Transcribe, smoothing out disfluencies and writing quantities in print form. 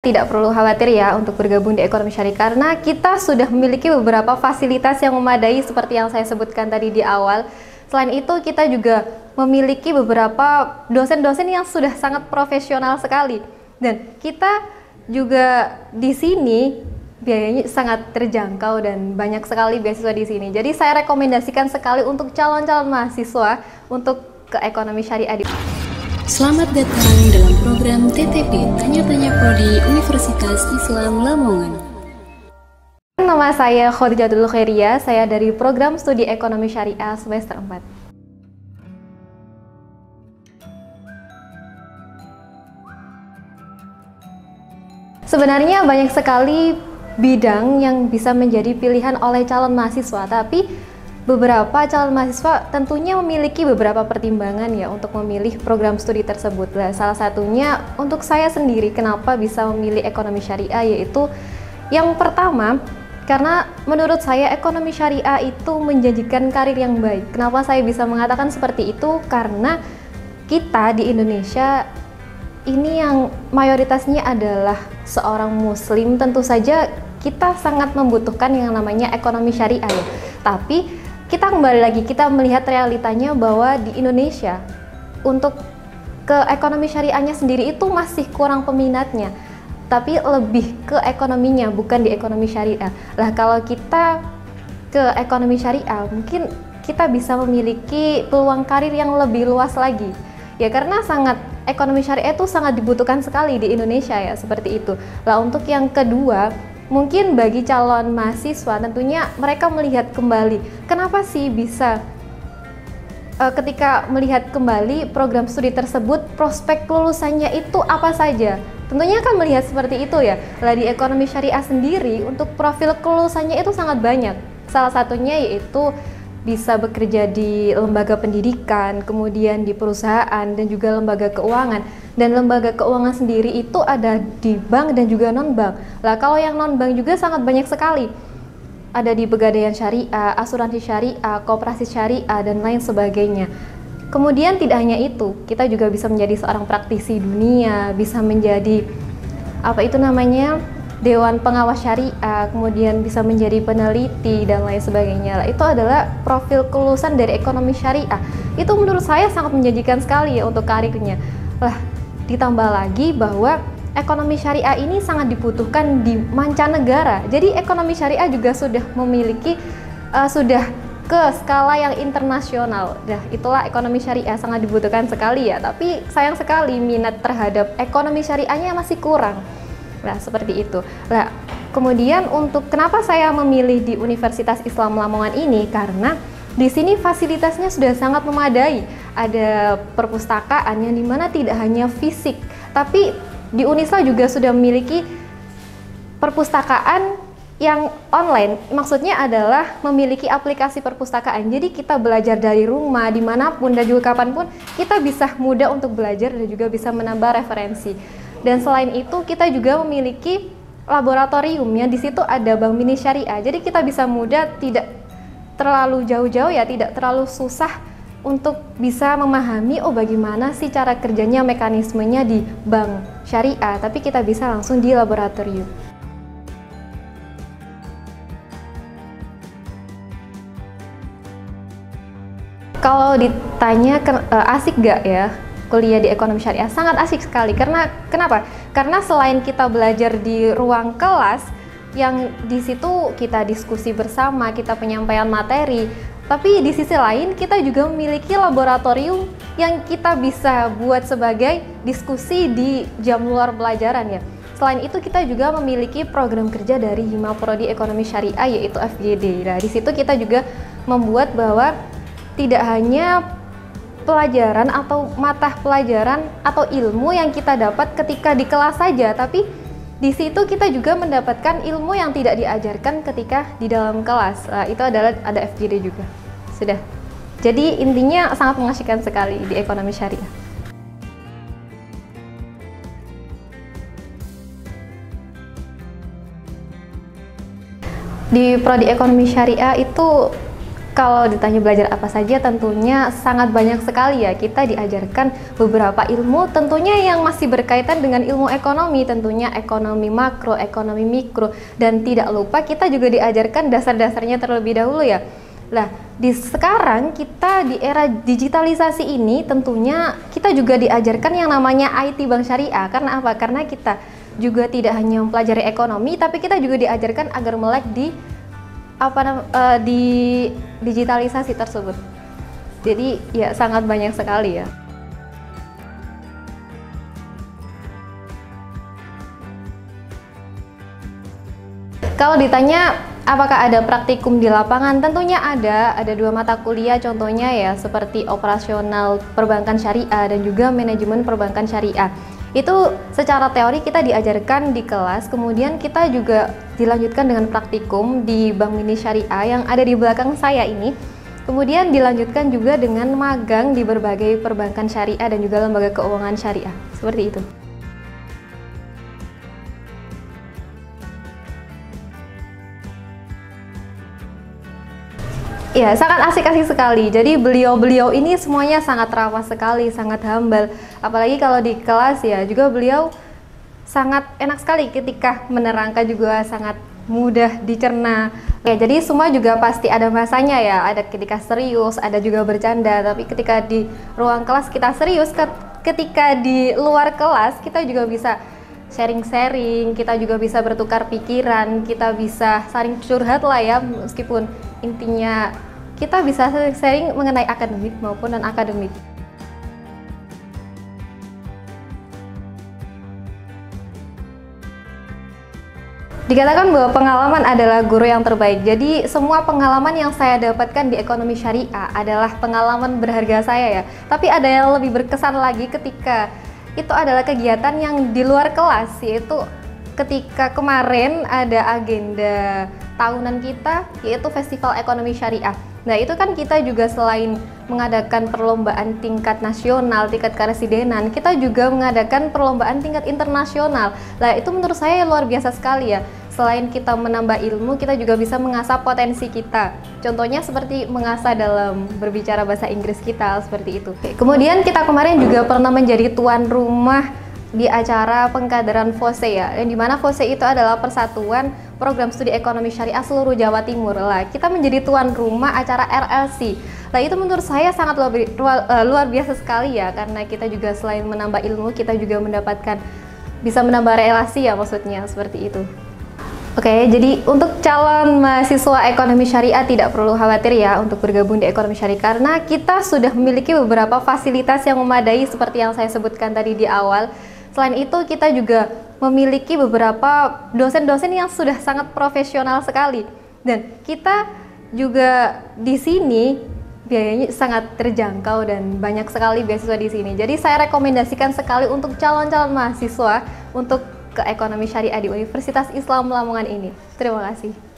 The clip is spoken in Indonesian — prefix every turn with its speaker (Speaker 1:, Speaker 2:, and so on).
Speaker 1: Tidak perlu khawatir ya untuk bergabung di ekonomi syariah karena kita sudah memiliki beberapa fasilitas yang memadai seperti yang saya sebutkan tadi di awal. Selain itu kita juga memiliki beberapa dosen-dosen yang sudah sangat profesional sekali dan kita juga di sini biayanya sangat terjangkau dan banyak sekali beasiswa di sini. Jadi saya rekomendasikan sekali untuk calon-calon mahasiswa untuk ke ekonomi syariah.
Speaker 2: Selamat datang dalam program TTP Tanya-Tanya Prodi Universitas Islam Lamongan.
Speaker 1: Nama saya Khodijatul Khairia, saya dari program studi ekonomi syariah semester 4. Sebenarnya banyak sekali bidang yang bisa menjadi pilihan oleh calon mahasiswa, tapi beberapa calon mahasiswa tentunya memiliki beberapa pertimbangan ya untuk memilih program studi tersebut. Nah, salah satunya untuk saya sendiri kenapa bisa memilih ekonomi syariah, yaitu yang pertama karena menurut saya ekonomi syariah itu menjanjikan karir yang baik. Kenapa saya bisa mengatakan seperti itu? Karena kita di Indonesia ini yang mayoritasnya adalah seorang muslim, tentu saja kita sangat membutuhkan yang namanya ekonomi syariah ya. Tapi kita kembali lagi, kita melihat realitanya bahwa di Indonesia untuk ke ekonomi syariahnya sendiri itu masih kurang peminatnya, tapi lebih ke ekonominya, bukan di ekonomi syariah. Lah kalau kita ke ekonomi syariah, mungkin kita bisa memiliki peluang karir yang lebih luas lagi. Ya karena ekonomi syariah itu sangat dibutuhkan sekali di Indonesia ya, seperti itu. Lah untuk yang kedua, mungkin bagi calon mahasiswa tentunya mereka melihat kembali kenapa sih bisa ketika melihat kembali program studi tersebut prospek lulusannya itu apa saja. Tentunya akan melihat seperti itu ya. Lah di ekonomi syariah sendiri untuk profil kelulusannya itu sangat banyak. Salah satunya yaitu bisa bekerja di lembaga pendidikan, kemudian di perusahaan dan juga lembaga keuangan. Dan lembaga keuangan sendiri itu ada di bank dan juga non-bank. Lah kalau yang non-bank juga sangat banyak sekali. Ada di pegadaian syariah, asuransi syariah, koperasi syariah dan lain sebagainya. Kemudian tidak hanya itu, kita juga bisa menjadi seorang praktisi dunia, bisa menjadi Dewan Pengawas Syariah, kemudian bisa menjadi peneliti dan lain sebagainya. Itu adalah profil kelulusan dari ekonomi syariah. Itu menurut saya sangat menjanjikan sekali ya untuk karirnya. Lah, ditambah lagi bahwa ekonomi syariah ini sangat dibutuhkan di mancanegara. Jadi ekonomi syariah juga sudah memiliki sudah ke skala yang internasional. Nah, itulah ekonomi syariah sangat dibutuhkan sekali ya. Tapi sayang sekali minat terhadap ekonomi syariahnya masih kurang. Nah, seperti itu. Nah, kemudian untuk kenapa saya memilih di Universitas Islam Lamongan ini, karena di sini fasilitasnya sudah sangat memadai. Ada perpustakaan yang dimana tidak hanya fisik, tapi di Unisla juga sudah memiliki perpustakaan yang online. Maksudnya adalah memiliki aplikasi perpustakaan. Jadi kita belajar dari rumah, dimanapun dan juga kapanpun, kita bisa mudah untuk belajar dan juga bisa menambah referensi. Dan selain itu kita juga memiliki laboratorium yang di situ ada Bank Mini Syariah. Jadi kita bisa mudah, tidak terlalu jauh-jauh ya, tidak terlalu susah untuk bisa memahami bagaimana sih cara kerjanya, mekanismenya di bank syariah, tapi kita bisa langsung di laboratorium. Kalau ditanya asik gak ya kuliah di ekonomi syariah, sangat asik sekali. Kenapa? Karena selain kita belajar di ruang kelas yang di situ kita diskusi bersama, kita penyampaian materi, tapi di sisi lain kita juga memiliki laboratorium yang kita bisa buat sebagai diskusi di jam luar pelajaran ya. Selain itu kita juga memiliki program kerja dari Hima Prodi Ekonomi Syariah yaitu FGD. Nah, di situ kita juga membuat bahwa tidak hanya pelajaran atau mata pelajaran atau ilmu yang kita dapat ketika di kelas saja, tapi di situ kita juga mendapatkan ilmu yang tidak diajarkan ketika di dalam kelas. Nah, itu adalah ada FGD juga. Sudah. Jadi intinya sangat mengasihkan sekali di ekonomi syariah. Di prodi ekonomi syariah itu Kalau ditanya belajar apa saja, tentunya sangat banyak sekali ya. Kita diajarkan beberapa ilmu tentunya yang masih berkaitan dengan ilmu ekonomi, tentunya ekonomi makro, ekonomi mikro, dan tidak lupa kita juga diajarkan dasar-dasarnya terlebih dahulu ya. Nah, sekarang kita di era digitalisasi ini tentunya kita juga diajarkan yang namanya IT Bank Syariah. Karena apa? Karena kita juga tidak hanya mempelajari ekonomi, tapi kita juga diajarkan agar melek di digitalisasi tersebut. Jadi ya sangat banyak sekali ya. Kalau ditanya apakah ada praktikum di lapangan, tentunya ada 2 mata kuliah contohnya ya, seperti operasional perbankan syariah dan juga manajemen perbankan syariah. Itu secara teori kita diajarkan di kelas, kemudian kita juga dilanjutkan dengan praktikum di Bank Mini Syariah yang ada di belakang saya ini. Kemudian dilanjutkan juga dengan magang di berbagai perbankan syariah dan juga lembaga keuangan syariah. Seperti itu. Ya, sangat asik-asik sekali. Jadi beliau-beliau ini semuanya sangat ramah sekali, sangat humble. Apalagi kalau di kelas ya, juga beliau sangat enak sekali ketika menerangkan, juga sangat mudah dicerna. Ya, jadi semua juga pasti ada masanya ya. Ada ketika serius, ada juga bercanda. Tapi ketika di ruang kelas kita serius, ketika di luar kelas kita juga bisa sharing-sharing, kita juga bisa bertukar pikiran, kita bisa saling curhat lah ya, meskipun intinya kita bisa sharing mengenai akademik maupun non-akademik. Dikatakan bahwa pengalaman adalah guru yang terbaik. Jadi semua pengalaman yang saya dapatkan di ekonomi syariah adalah pengalaman berharga saya ya. Tapi ada yang lebih berkesan lagi ketika itu adalah kegiatan yang di luar kelas, yaitu ketika kemarin ada agenda tahunan kita, yaitu Festival Ekonomi Syariah. Nah, itu kan kita juga selain mengadakan perlombaan tingkat nasional, tingkat karesidenan, kita juga mengadakan perlombaan tingkat internasional. Nah, itu menurut saya luar biasa sekali ya. Selain kita menambah ilmu, kita juga bisa mengasah potensi kita. Contohnya seperti mengasah dalam berbicara bahasa Inggris kita, seperti itu. Kemudian kita kemarin juga pernah menjadi tuan rumah di acara pengkaderan FOSE ya, yang dimana FOSE itu adalah Persatuan Program Studi Ekonomi Syariah seluruh Jawa Timur. Lah, kita menjadi tuan rumah acara RLC. Lah, itu menurut saya sangat luar biasa sekali ya, karena kita juga selain menambah ilmu, kita juga bisa menambah relasi ya, maksudnya seperti itu. Oke, jadi untuk calon mahasiswa ekonomi syariah tidak perlu khawatir ya untuk bergabung di ekonomi syariah, karena kita sudah memiliki beberapa fasilitas yang memadai seperti yang saya sebutkan tadi di awal. Selain itu, kita juga memiliki beberapa dosen-dosen yang sudah sangat profesional sekali, dan kita juga di sini biayanya sangat terjangkau dan banyak sekali beasiswa di sini. Jadi saya rekomendasikan sekali untuk calon-calon mahasiswa untuk ke ekonomi syariah di Universitas Islam Lamongan ini. Terima kasih.